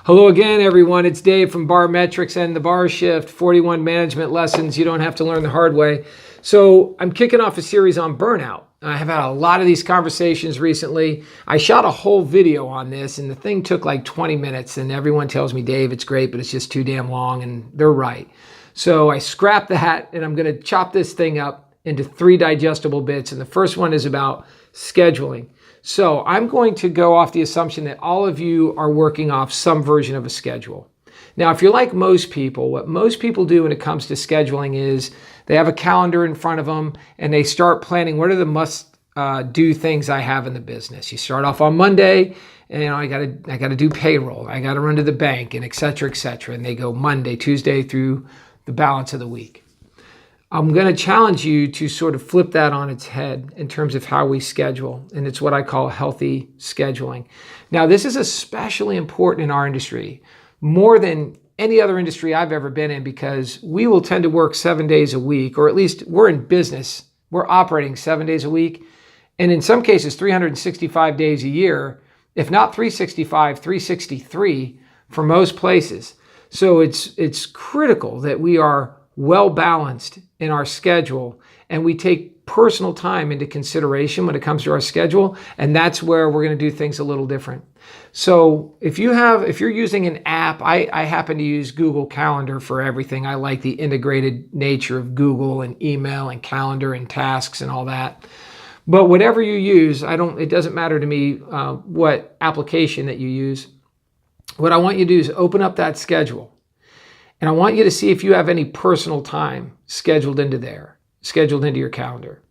Hello again, everyone. It's Dave from Bar Metrics and the Bar Shift, 41 management lessons you don't have to learn the hard way. So I'm kicking off a series on burnout. I have had a lot of these conversations recently. I shot a whole video on this and the thing took like 20 minutes and everyone tells me, Dave, it's great, but it's just too damn long, and they're right. So I scrapped that and I'm going to chop this thing up into 3 digestible bits. And the first one is about scheduling. So I'm going to go off the assumption that all of you are working off some version of a schedule. Now, if you're like most people, what most people do when it comes to scheduling is they have a calendar in front of them and they start planning what are the must do things I have in the business. You start off on Monday and I got to do payroll. I got to run to the bank and et cetera, et cetera. And they go Monday, Tuesday through the balance of the week. I'm going to challenge you to sort of flip that on its head in terms of how we schedule. And it's what I call healthy scheduling. Now, this is especially important in our industry, more than any other industry I've ever been in, because we will tend to work 7 days a week, or at least we're in business. We're operating 7 days a week. And in some cases, 365 days a year, if not 365, 363 for most places. So it's critical that we are well balanced in our schedule and we take personal time into consideration when it comes to our schedule, and that's where we're going to do things a little different. So if you're using an app, I happen to use Google Calendar for everything. I like the integrated nature of Google and email and calendar and tasks and all that. But whatever you use, it doesn't matter to me what application that you use. What I want you to do is open up that schedule. And I want you to see if you have any personal time scheduled into your calendar.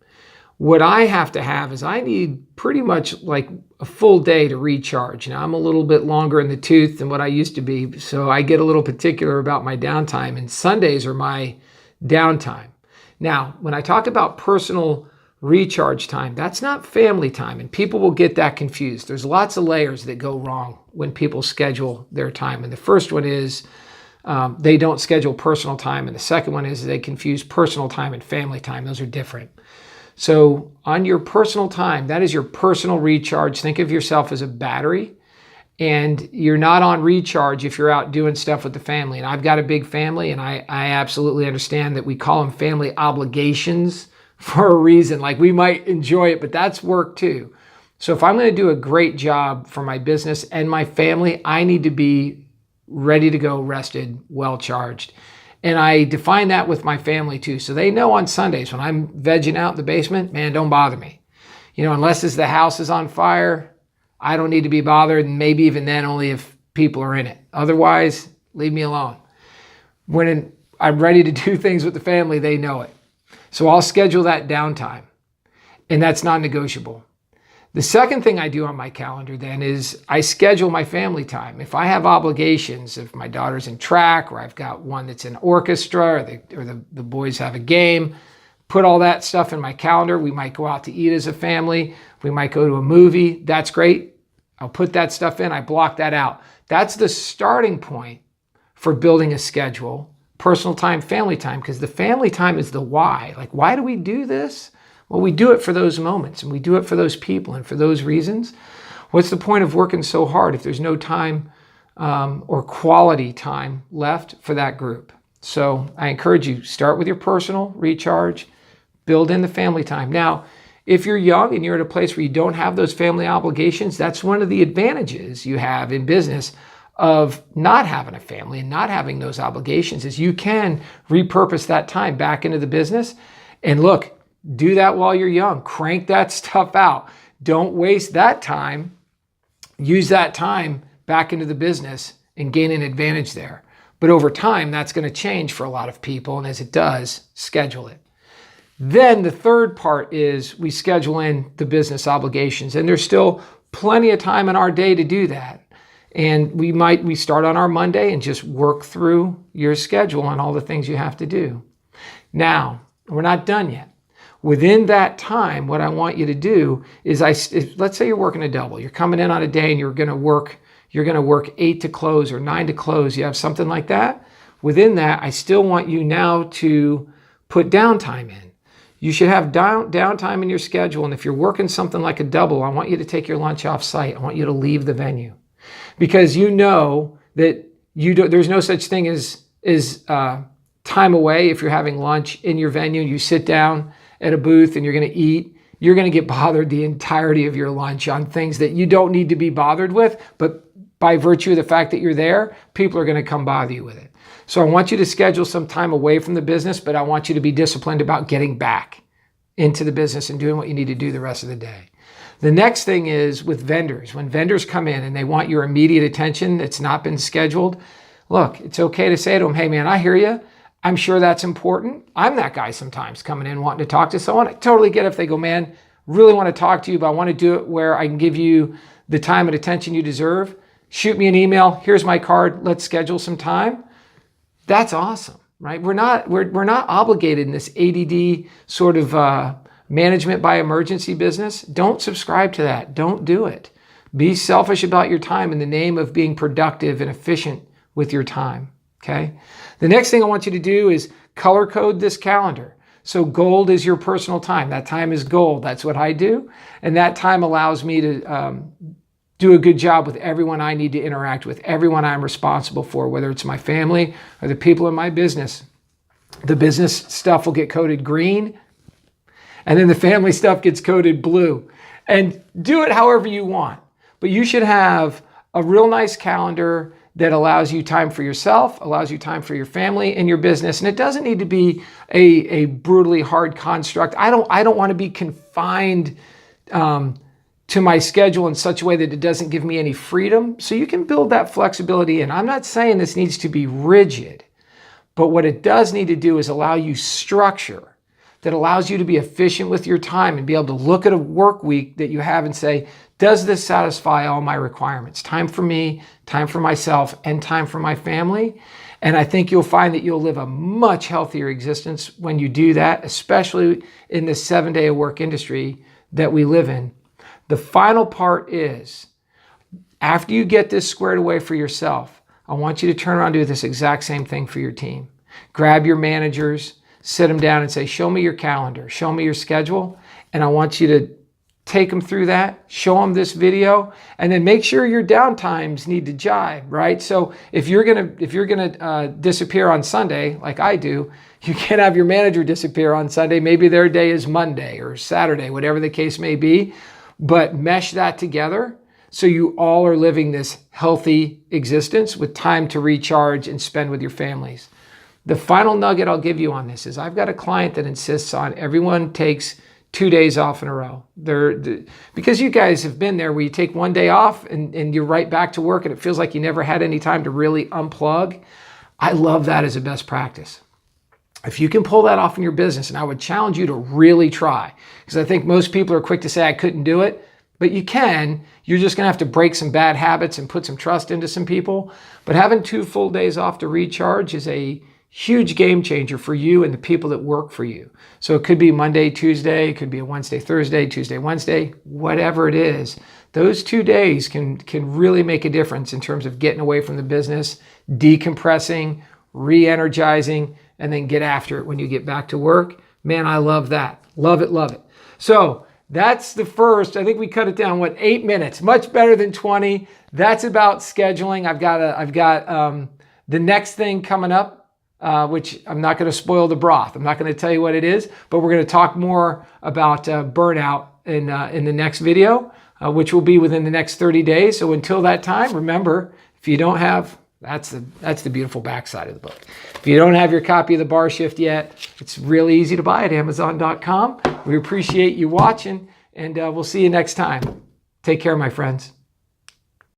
What I have to have is I need pretty much like a full day to recharge. Now, I'm a little bit longer in the tooth than what I used to be, so I get a little particular about my downtime, and Sundays are my downtime. Now, when I talk about personal recharge time, that's not family time, and people will get that confused. There's lots of layers that go wrong when people schedule their time, and the first one is they don't schedule personal time. And the second one is they confuse personal time and family time. Those are different. So on your personal time, that is your personal recharge. Think of yourself as a battery, and you're not on recharge if you're out doing stuff with the family. And I've got a big family, and I absolutely understand that we call them family obligations for a reason. Like, we might enjoy it, but that's work too. So if I'm going to do a great job for my business and my family, I need to be ready to go, rested, well charged. And I define that with my family too. So they know on Sundays when I'm vegging out in the basement, man, don't bother me. Unless the house is on fire, I don't need to be bothered. And maybe even then, only if people are in it. Otherwise, leave me alone. When I'm ready to do things with the family, they know it. So I'll schedule that downtime, and that's non-negotiable. The second thing I do on my calendar then is I schedule my family time. If I have obligations, if my daughter's in track, or I've got one that's in orchestra, or the boys have a game, put all that stuff in my calendar. We might go out to eat as a family. We might go to a movie. That's great. I'll put that stuff in. I block that out. That's the starting point for building a schedule. Personal time, family time, because the family time is the why. Like, why do we do this? Well, we do it for those moments, and we do it for those people, and for those reasons. What's the point of working so hard if there's no time or quality time left for that group? So I encourage you, start with your personal recharge, build in the family time. Now, if you're young and you're at a place where you don't have those family obligations, that's one of the advantages you have in business of not having a family and not having those obligations, is you can repurpose that time back into the business. And look, do that while you're young. Crank that stuff out. Don't waste that time. Use that time back into the business and gain an advantage there. But over time, that's going to change for a lot of people. And as it does, schedule it. Then the third part is we schedule in the business obligations. And there's still plenty of time in our day to do that. And we start on our Monday and just work through your schedule and all the things you have to do. Now, we're not done yet. Within that time, what I want you to do is, let's say you're working a double. You're coming in on a day and you're going to work 8 to close or 9 to close. You have something like that. Within that, I still want you now to put downtime in. You should have downtime in your schedule. And if you're working something like a double, I want you to take your lunch off site. I want you to leave the venue, because you know that there's no such thing as time away. If you're having lunch in your venue and you sit down at a booth and you're going to eat, you're going to get bothered the entirety of your lunch on things that you don't need to be bothered with, but by virtue of the fact that you're there, people are going to come bother you with it. So I want you to schedule some time away from the business, but I want you to be disciplined about getting back into the business and doing what you need to do the rest of the day. The next thing is with vendors. When vendors come in and they want your immediate attention that's not been scheduled, look, it's okay to say to them, hey man, I hear you. I'm sure that's important. I'm that guy sometimes coming in wanting to talk to someone. I totally get it if they go, man, really want to talk to you, but I want to do it where I can give you the time and attention you deserve. Shoot me an email. Here's my card. Let's schedule some time. That's awesome, right? We're not obligated in this ADD sort of management by emergency business. Don't subscribe to that. Don't do it. Be selfish about your time in the name of being productive and efficient with your time, okay? The next thing I want you to do is color code this calendar. So gold is your personal time. That time is gold. That's what I do. And that time allows me to do a good job with everyone I need to interact with, everyone I'm responsible for, whether it's my family or the people in my business. The business stuff will get coded green, and then the family stuff gets coded blue. And do it however you want. But you should have a real nice calendar that allows you time for yourself, allows you time for your family and your business. And it doesn't need to be a brutally hard construct. I don't want to be confined to my schedule in such a way that it doesn't give me any freedom. So you can build that flexibility in. I'm not saying this needs to be rigid, but what it does need to do is allow you structure that allows you to be efficient with your time and be able to look at a work week that you have and say, does this satisfy all my requirements? Time for me, time for myself, and time for my family. And I think you'll find that you'll live a much healthier existence when you do that, especially in the 7-day-a-work industry that we live in. The final part is, after you get this squared away for yourself, I want you to turn around and do this exact same thing for your team. Grab your managers, sit them down and say, show me your calendar, show me your schedule, and I want you to take them through that, show them this video, and then make sure your downtimes need to jive, right? So if you're gonna disappear on Sunday, like I do, you can't have your manager disappear on Sunday. Maybe their day is Monday or Saturday, whatever the case may be. But mesh that together so you all are living this healthy existence with time to recharge and spend with your families. The final nugget I'll give you on this is I've got a client that insists on everyone takes 2 days off in a row. Because you guys have been there where you take 1 day off and you're right back to work and it feels like you never had any time to really unplug. I love that as a best practice. If you can pull that off in your business, and I would challenge you to really try, because I think most people are quick to say, I couldn't do it, but you can. You're just gonna have to break some bad habits and put some trust into some people. But having 2 full days off to recharge is a huge game changer for you and the people that work for you. So it could be Monday, Tuesday, it could be a Wednesday, Thursday, Tuesday, Wednesday, whatever it is. Those 2 days can really make a difference in terms of getting away from the business, decompressing, re-energizing, and then get after it when you get back to work. Man, I love that. Love it, love it. So that's the first. I think we cut it down, 8 minutes, much better than 20. That's about scheduling. I've got the next thing coming up, which I'm not going to spoil the broth. I'm not going to tell you what it is, but we're going to talk more about burnout in the next video, which will be within the next 30 days. So until that time, remember, if you don't have, that's the beautiful backside of the book. If you don't have your copy of The Bar Shift yet, it's really easy to buy at Amazon.com. We appreciate you watching, and we'll see you next time. Take care, my friends.